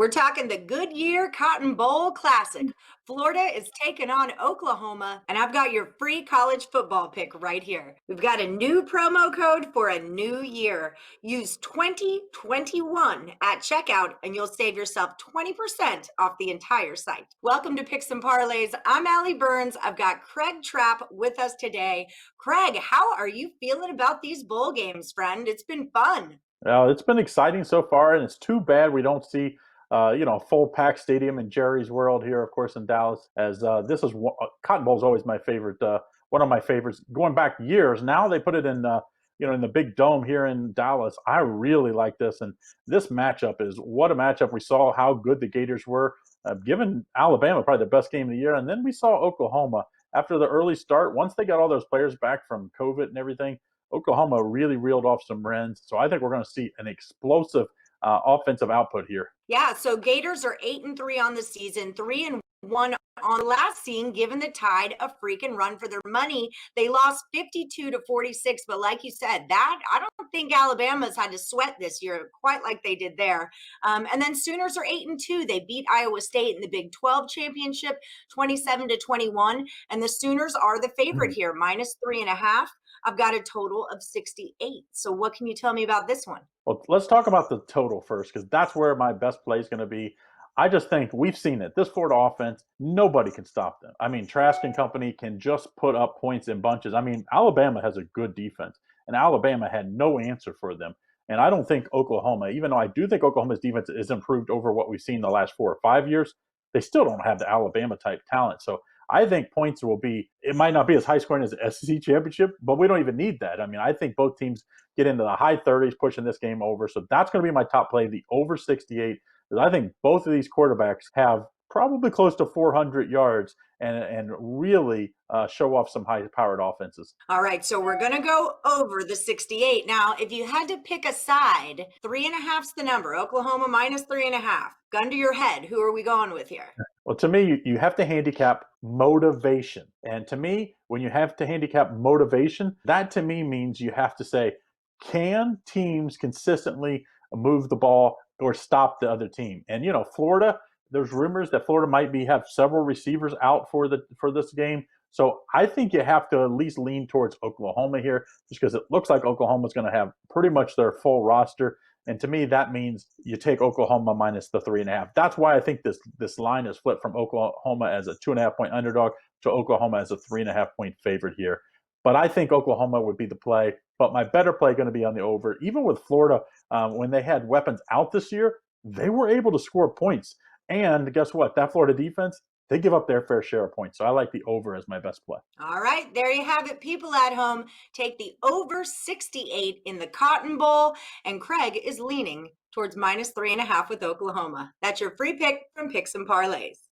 We're talking the Goodyear Cotton Bowl Classic. Florida is taking on Oklahoma, and I've got your free college football pick right here. We've got a new promo code for a new year. Use 2021 at checkout, and you'll save yourself 20% off the entire site. Welcome to Picks Parlays. I'm Allie Burns. I've got Craig Trapp with us today. Craig, how are you feeling about these bowl games, friend? It's been fun. It's been exciting so far, and it's too bad we don't see, a full packed stadium in Jerry's World here, of course, in Dallas. As this is Cotton Bowl is always my favorite, one of my favorites, going back years. Now they put it in, in the big dome here in Dallas. I really like this, and this matchup is what a matchup. We saw how good the Gators were, given Alabama probably the best game of the year, and then we saw Oklahoma after the early start. Once they got all those players back from COVID and everything, Oklahoma really reeled off some runs. So I think we're going to see an explosive offensive output here. Yeah, so Gators are 8-3 on the season, 3-1 on the last season, giving the Tide a freaking run for their money. They lost 52-46, but like you said, that I don't think Alabama's had to sweat this year quite like they did there. And then Sooners are 8-2. They beat Iowa State in the Big 12 championship, 27-21, and the Sooners are the favorite here, -3.5. I've got a total of 68. So what can you tell me about this one? Well, let's talk about the total first, because that's where my best play is going to be. I just think we've seen it. This Florida offense, nobody can stop them. I mean, Trask and company can just put up points in bunches. I mean, Alabama has a good defense, and Alabama had no answer for them. And I don't think Oklahoma, even though I do think Oklahoma's defense is improved over what we've seen the last 4 or 5 years, they still don't have the Alabama type talent. So I think points will be, it might not be as high scoring as the SEC championship, but we don't even need that. I mean, I think both teams get into the high 30s, pushing this game over. So that's going to be my top play, the over 68, because I think both of these quarterbacks have probably close to 400 yards and really show off some high-powered offenses. All right, so we're going to go over the 68. Now, if you had to pick a side, 3.5's the number. Oklahoma -3.5. Gun to your head. Who are we going with here? Well, to me, you have to handicap motivation. And to me, when you have to handicap motivation, that to me means you have to say, can teams consistently move the ball or stop the other team? And Florida, there's rumors that Florida might have several receivers out for this game. So I think you have to at least lean towards Oklahoma here, just because it looks like Oklahoma's going to have pretty much their full roster. And to me, that means you take Oklahoma minus the 3.5. That's why I think this line is flipped from Oklahoma as a 2.5-point underdog to Oklahoma as a 3.5-point favorite here. But I think Oklahoma would be the play. But my better play going to be on the over. Even with Florida, when they had weapons out this year, they were able to score points. And guess what? That Florida defense, they give up their fair share of points. So I like the over as my best play. All right, there you have it. People at home, take the over 68 in the Cotton Bowl. And Craig is leaning towards -3.5 with Oklahoma. That's your free pick from Picks and Parlays.